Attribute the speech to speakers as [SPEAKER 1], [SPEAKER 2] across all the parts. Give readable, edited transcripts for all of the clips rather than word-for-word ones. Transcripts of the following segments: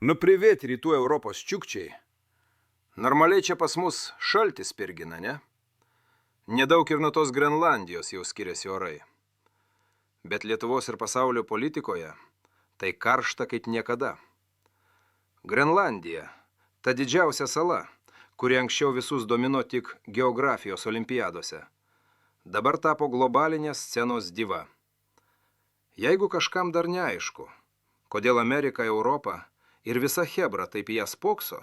[SPEAKER 1] Nu привет, rytų Europos čiukčiai. Normaliai čia pas mus šaltis spirgina, ne? Nedaug ir nuo tos Grenlandijos jau skiriasi orai. Bet Lietuvos ir pasaulio politikoje tai karšta kaip niekada. Grenlandija – ta didžiausia sala, kuri anksčiau visus domino tik geografijos olimpiadose. Dabar tapo globalinės scenos diva. Jeigu kažkam dar neaišku, kodėl Amerika, Europa ir visa Chebra taip į ją spokso,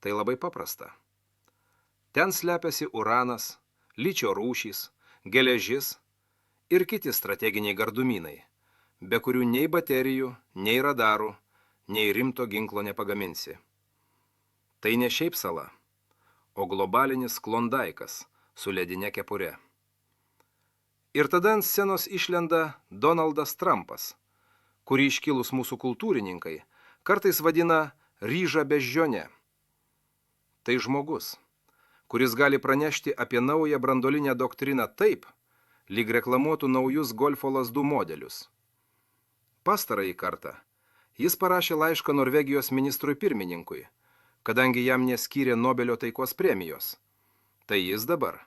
[SPEAKER 1] tai labai paprasta. Ten slepiasi uranas, ličio rūšys, geležis ir kiti strateginiai gardumynai, be kurių nei baterijų, nei radarų, nei rimto ginklo nepagaminsi. Tai ne šiaip sala, o globalinis klondaikas su ledine kepure. Ir tada ant scenos išlenda Donaldas Trumpas, kurį iškilus mūsų kultūrininkai kartais vadina ryža beždžione. Tai žmogus, kuris gali pranešti apie naują branduolinę doktriną taip, lyg reklamuotų naujus golfo lazdų modelius. Pastarąjį kartą jis parašė laišką Norvegijos ministrui pirmininkui, kadangi jam neskyrė Nobelio taikos premijos. Tai jis dabar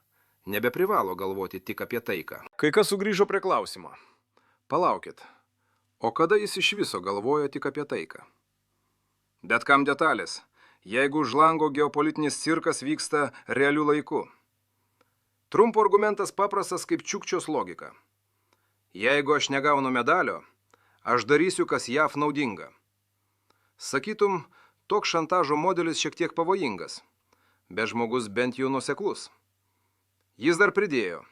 [SPEAKER 1] nebeprivalo galvoti tik apie taiką. Kai kas sugrįžo prie klausimo. Palaukit, o kada jis iš viso galvojo tik apie taiką? Bet kam detalės, jeigu už lango geopolitinis cirkas vyksta realiu laiku? Trumpo argumentas paprastas kaip čiukčios logika. Jeigu aš negaunu medalio, aš darysiu, kas JAV naudinga. Sakytum, toks šantažo modelis šiek tiek pavojingas, bet žmogus bent jau nuoseklus. Jis dar pridėjo,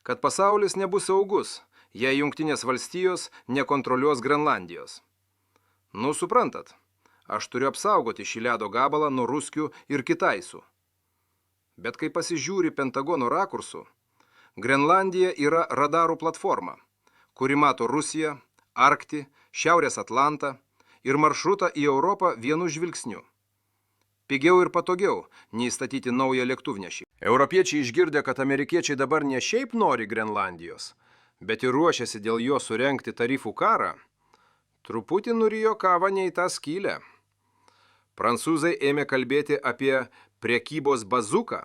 [SPEAKER 1] kad pasaulis nebus saugus, jei Jungtinės valstijos nekontroliuos Grenlandijos. Nu, suprantat, aš turiu apsaugoti šį ledo gabalą nuo ruskių ir kitaisų. Bet kai pasižiūri Pentagono rakursų, Grenlandija yra radarų platforma, kuri mato Rusiją, Arktį, Šiaurės Atlantą ir maršrutą į Europą vienu žvilgsniu. Pigiau ir patogiau nei statyti naują lėktuvnešį. Europiečiai išgirdę, kad amerikiečiai dabar ne šiaip nori Grenlandijos, bet ir ruošiasi dėl jo surengti tarifų karą, truputį nurijo kavą ne į tą skylę. Prancūzai ėmė kalbėti apie prekybos bazuką,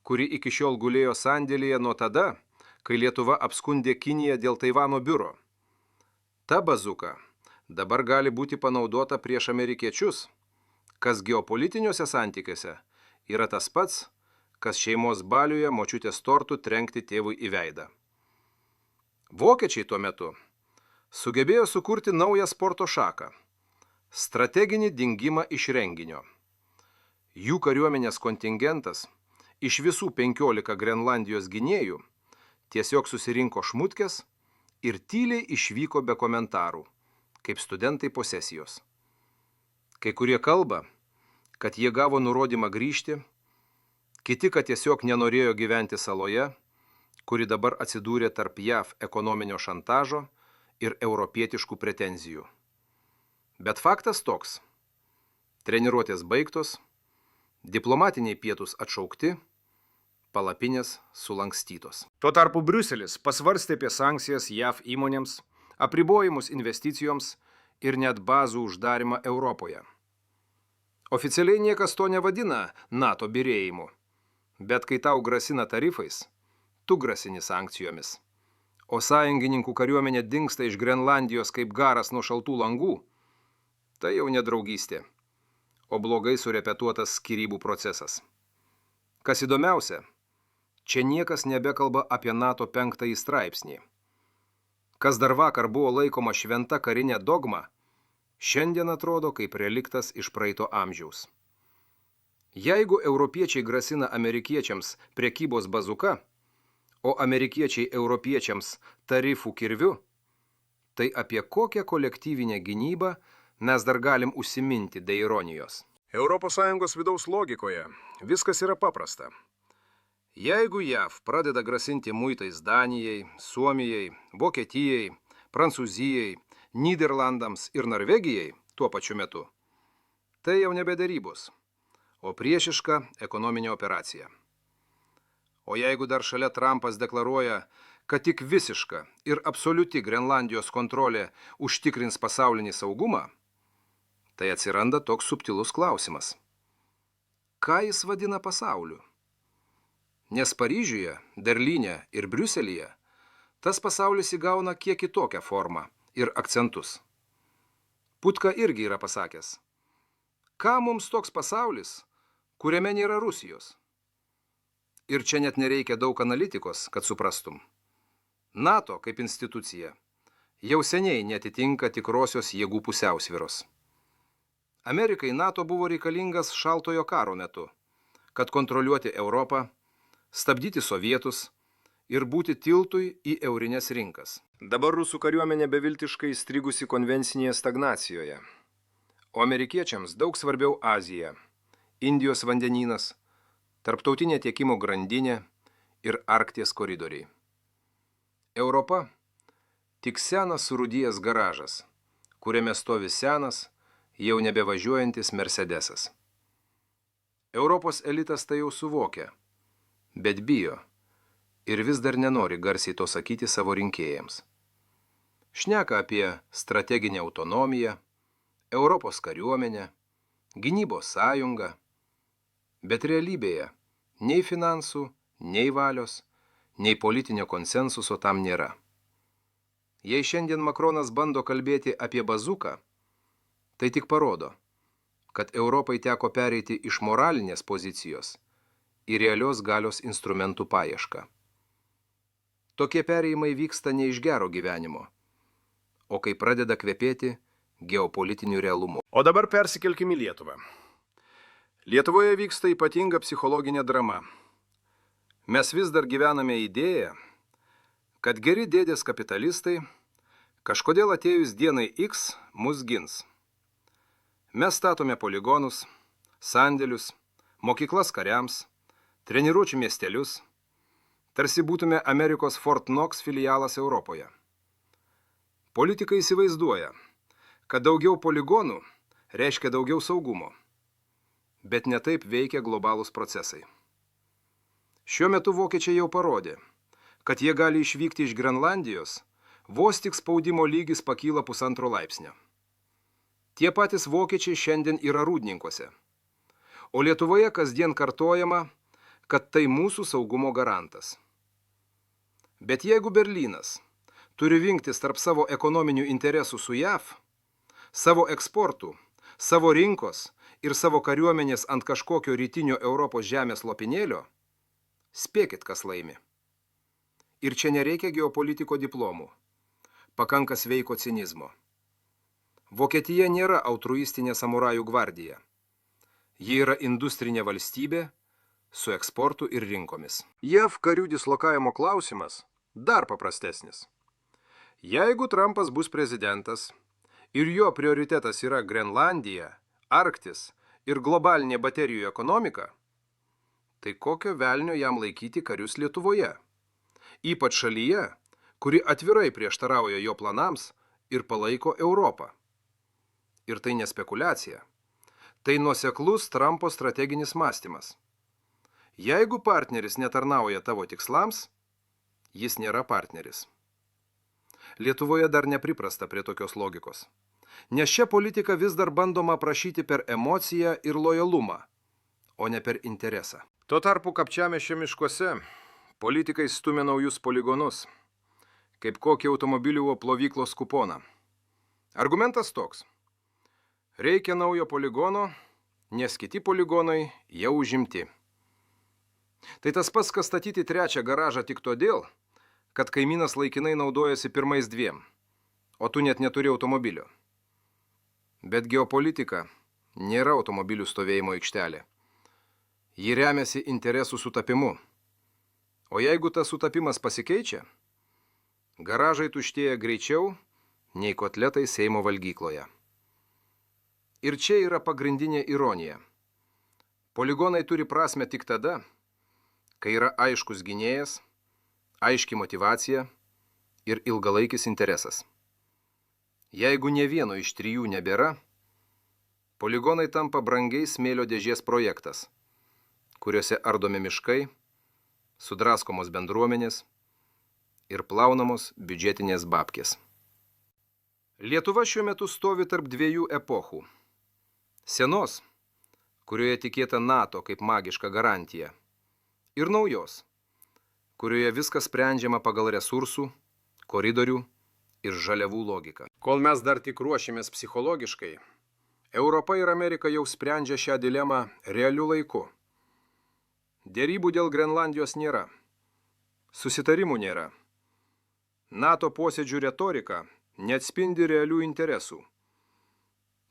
[SPEAKER 1] kuri iki šiol gulėjo sandėlyje nuo tada, kai Lietuva apskundė Kiniją dėl Taivano biuro. Ta bazuka dabar gali būti panaudota prieš amerikiečius, kas geopolitiniuose santykiuose yra tas pats, kas šeimos baliuje močiutės tortų trenkti tėvui į veidą. Vokiečiai tuo metu sugebėjo sukurti naują sporto šaką – strateginį dingimą iš renginio. Jų kariuomenės kontingentas iš visų 15 Grenlandijos gynėjų tiesiog susirinko šmutkės ir tyliai išvyko be komentarų, kaip studentai po sesijos. Kai kurie kalba, kad jie gavo nurodymą grįžti, kiti, kad tiesiog nenorėjo gyventi saloje, kuri dabar atsidūrė tarp JAV ekonominio šantažo ir europietiškų pretenzijų. Bet faktas toks. Treniruotės baigtos, diplomatiniai pietūs atšaukti, palapinės sulankstytos. Tuo tarpu Briuselis pasvarstė apie sankcijas JAV įmonėms, apribojimus investicijoms ir net bazų uždarimą Europoje. Oficialiai niekas to nevadina NATO byrėjimu, bet kai tau grasina tarifais, tu grasini sankcijomis. O sąjungininkų kariuomenė dingsta iš Grenlandijos kaip garas nuo šaltų langų, tai jau ne draugystė, o blogai surepetuotas skyrybų procesas. Kas įdomiausia, čia niekas nebekalba apie NATO 5 straipsnį. Kas dar vakar buvo laikoma šventa karinė dogma, šiandien atrodo kaip reliktas iš praeito amžiaus. Jeigu europiečiai grasina amerikiečiams prekybos bazuka, o amerikiečiai europiečiams tarifų kirviu, tai apie kokią kolektyvinę gynybą mes dar galim užsiminti be ironijos. ES vidaus logikoje viskas yra paprasta. Jeigu JAV pradeda grasinti muitais Danijai, Suomijai, Vokietijai, Prancūzijai, Nyderlandams ir Norvegijai tuo pačiu metu, tai jau nebe derybos, o priešiška ekonominė operacija. O jeigu dar šalia Trumpas deklaruoja, kad tik visiška ir absoliuti Grenlandijos kontrolė užtikrins pasaulinį saugumą, Tai atsiranda toks subtilus klausimas. Ką jis vadina pasauliu? Nes Paryžiuje, Berlyne ir Briuselyje tas pasaulis įgauna kiek kitokią formą ir akcentus. Putka irgi yra pasakęs, ką mums toks pasaulis, kuriame nėra Rusijos? Ir čia net nereikia daug analitikos, kad suprastum. NATO kaip institucija jau seniai netitinka tikrosios jėgų pusiausvyros. Amerikai NATO buvo reikalingas šaltojo karo metu, kad kontroliuoti Europą, stabdyti sovietus ir būti tiltui į eurinės rinkas. Dabar rusų kariuomenė beviltiškai įstrigusi konvencinėje stagnacijoje. O amerikiečiams daug svarbiau Azija, Indijos vandenynas, tarptautinė tiekimo grandinė ir Arkties koridoriai. Europa tik senas surūdijęs garažas, kuriame stovi senas, jau nebevažiuojantis Mercedesas. Europos elitas tai jau suvokia, bet bijo ir vis dar nenori garsiai to sakyti savo rinkėjams. Šneka apie strateginę autonomiją, Europos kariuomenę, gynybos sąjungą, bet realybėje nei finansų, nei valios, nei politinio konsensuso tam nėra. Jei šiandien Makronas bando kalbėti apie bazuką, tai tik parodo, kad Europai teko pereiti iš moralinės pozicijos į realios galios instrumentų paiešką. Tokie perėjimai vyksta ne iš gero gyvenimo, o kai pradeda kvepėti geopolitiniu realumu. O dabar persikelkim į Lietuvą. Lietuvoje vyksta ypatinga psichologinė drama. Mes vis dar gyvename idėją, kad geri dėdės kapitalistai kažkodėl atėjus dienai X mus gins. Mes statome poligonus, sandėlius, mokyklas kariams, treniruočių miestelius, tarsi būtume Amerikos Fort Knox filialas Europoje. Politikai įsivaizduoja, kad daugiau poligonų reiškia daugiau saugumo, bet ne taip veikia globalūs procesai. Šiuo metu vokiečiai jau parodė, kad jie gali išvykti iš Grenlandijos, vos tik spaudimo lygis pakyla 1,5 laipsnio. Tie patys vokiečiai šiandien yra Rūdninkuose, o Lietuvoje kasdien kartojama, kad tai mūsų saugumo garantas. Bet jeigu Berlynas turi rinktis tarp savo ekonominių interesų su JAV, savo eksportų, savo rinkos ir savo kariuomenės ant kažkokio rytinio Europos žemės lopinėlio, spėkit, kas laimi. Ir čia nereikia geopolitiko diplomų, pakanka sveiko cinizmo. Vokietija nėra altruistinė samurajų gvardija. Ji yra industrinė valstybė su eksportu ir rinkomis. JAV karių dislokavimo klausimas dar paprastesnis. Jeigu Trumpas bus prezidentas ir jo prioritetas yra Grenlandija, Arktis ir globalinė baterijų ekonomika, tai kokio velnio jam laikyti karius Lietuvoje? Ypač šalyje, kuri atvirai prieštarauja jo planams ir palaiko Europą. Ir tai ne spekulacija. Tai nuoseklus Trumpo strateginis mąstymas. Jeigu partneris netarnauja tavo tikslams, jis nėra partneris. Lietuvoje dar nepriprasta prie tokios logikos. Nes šią politiką vis dar bandoma aprašyti per emociją ir lojalumą, o ne per interesą. Tuo tarpu Kapčiamiesčio miškuose politikai stumia naujus poligonus, kaip kokį automobilių plovyklos kuponą. Argumentas toks. Reikia naujo poligono, nes kiti poligonai jau užimti. Tai tas pats, kas statyti 3 garažą tik todėl, kad kaimynas laikinai naudojasi pirmais 2, o tu net neturi automobilio. Bet geopolitika nėra automobilių stovėjimo aikštelė. Ji remiasi interesų sutapimu. O jeigu tas sutapimas pasikeičia, garažai tuštėja greičiau nei kotletai Seimo valgykloje. Ir čia yra pagrindinė ironija. Poligonai turi prasmę tik tada, kai yra aiškus gynėjas, aiški motyvacija ir ilgalaikis interesas. Jeigu ne vieno iš 3 nebėra, poligonai tampa brangiais smėlio dėžės projektas, kuriuose ardomi miškai, sudraskomos bendruomenės ir plaunamos biudžetinės babkės. Lietuva šiuo metu stovi tarp 2 epochų Senos, kurioje tikėta NATO kaip magiška garantija, ir naujos, kurioje viskas sprendžiama pagal resursų, koridorių ir žaliavų logiką. Kol mes dar tik ruošiamės psichologiškai, Europa ir Amerika jau sprendžia šią dilemą realiu laiku. Dėrybų dėl Grenlandijos nėra. Susitarimų nėra. NATO posėdžių retorika neatspindi realių interesų.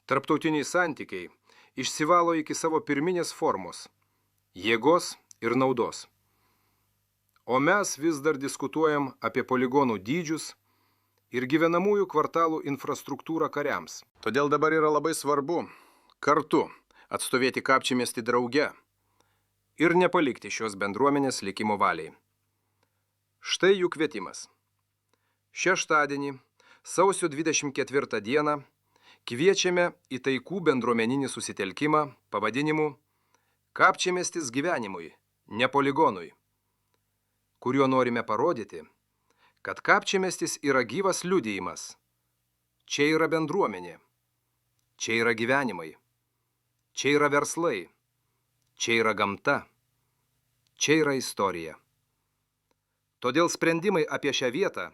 [SPEAKER 1] Tarptautiniai santykiai išsivalo iki savo pirminės formos – jėgos ir naudos. O mes vis dar diskutuojam apie poligonų dydžius ir gyvenamųjų kvartalų infrastruktūrą kariams. Todėl dabar yra labai svarbu kartu atstovėti Kapčiamiestį drauge ir nepalikti šios bendruomenės likimo valiai. Štai jų kvietimas. Šeštadienį, sausio 24 dieną, kviečiame į taikų bendruomeninį susitelkimą pavadinimu Kapčiamiestis gyvenimui, ne poligonui, kuriuo norime parodyti, kad Kapčiamiestis yra gyvas liudijimas. Čia yra bendruomenė, čia yra gyvenimai, čia yra verslai, čia yra gamta, čia yra istorija. Todėl sprendimai apie šią vietą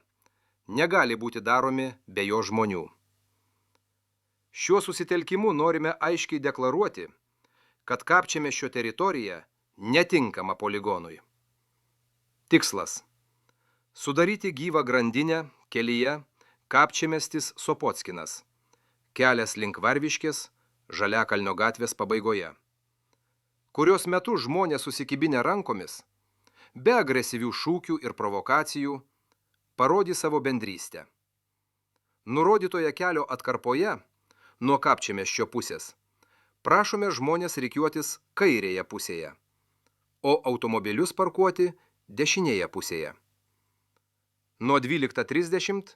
[SPEAKER 1] negali būti daromi be jo žmonių. Šiuo susitelkimu norime aiškiai deklaruoti, kad Kapčiamiesčio teritorija netinkama poligonui. Tikslas – sudaryti gyvą grandinę kelyje Kapčiamiestis Sopockinas, kelias link Varviškės, Žaliakalnio gatvės pabaigoje, kurios metu žmonės susikibinę rankomis, be agresyvių šūkių ir provokacijų, parodys savo bendrystę. Nurodytoje kelio atkarpoje, nuo Kapčiamiesčio pusės, prašome žmonės rikiuotis kairėje pusėje, o automobilius parkuoti dešinėje pusėje. Nuo 12:30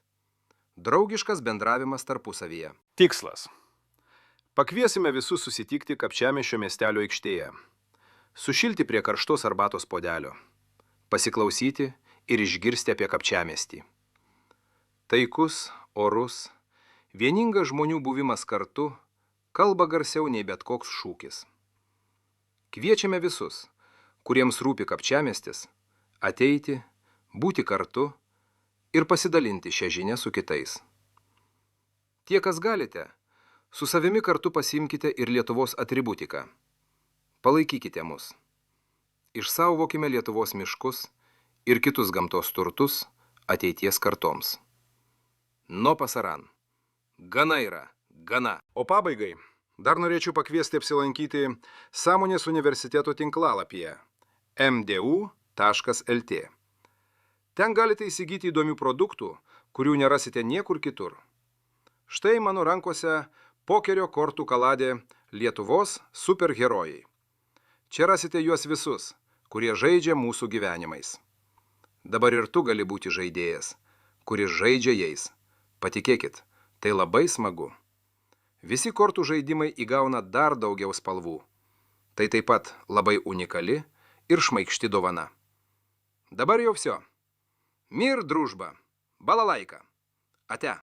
[SPEAKER 1] draugiškas bendravimas tarpusavyje. Tikslas. Pakviesime visus susitikti Kapčiamiesčio miestelio aikštėje, sušilti prie karštos arbatos puodelio, pasiklausyti ir išgirsti apie Kapčiamiestį. Taikus, orus, vieningas žmonių buvimas kartu kalba garsiau nei bet koks šūkis. Kviečiame visus, kuriems rūpi Kapčiamiestis, ateiti, būti kartu ir pasidalinti šią žinią su kitais. Tie, kas galite, su savimi kartu pasiimkite ir Lietuvos atributiką. Palaikykite mus. Išsaugokime Lietuvos miškus ir kitus gamtos turtus ateities kartoms. No pasaran. Gana yra, gana. O pabaigai dar norėčiau pakviesti apsilankyti Sąmonės universiteto tinklalapyje mdu.lt. Ten galite įsigyti įdomių produktų, kurių nerasite niekur kitur. Štai mano rankose pokerio kortų kaladė Lietuvos superherojai. Čia rasite juos visus, kurie žaidžia mūsų gyvenimais. Dabar ir tu gali būti žaidėjas, kuris žaidžia jais. Patikėkit, tai labai smagu. Visi kortų žaidimai įgauna dar daugiau spalvų. Tai taip pat labai unikali ir šmaikšti dovana. Dabar jau всё. Мир, дружба, балалайка. Ate.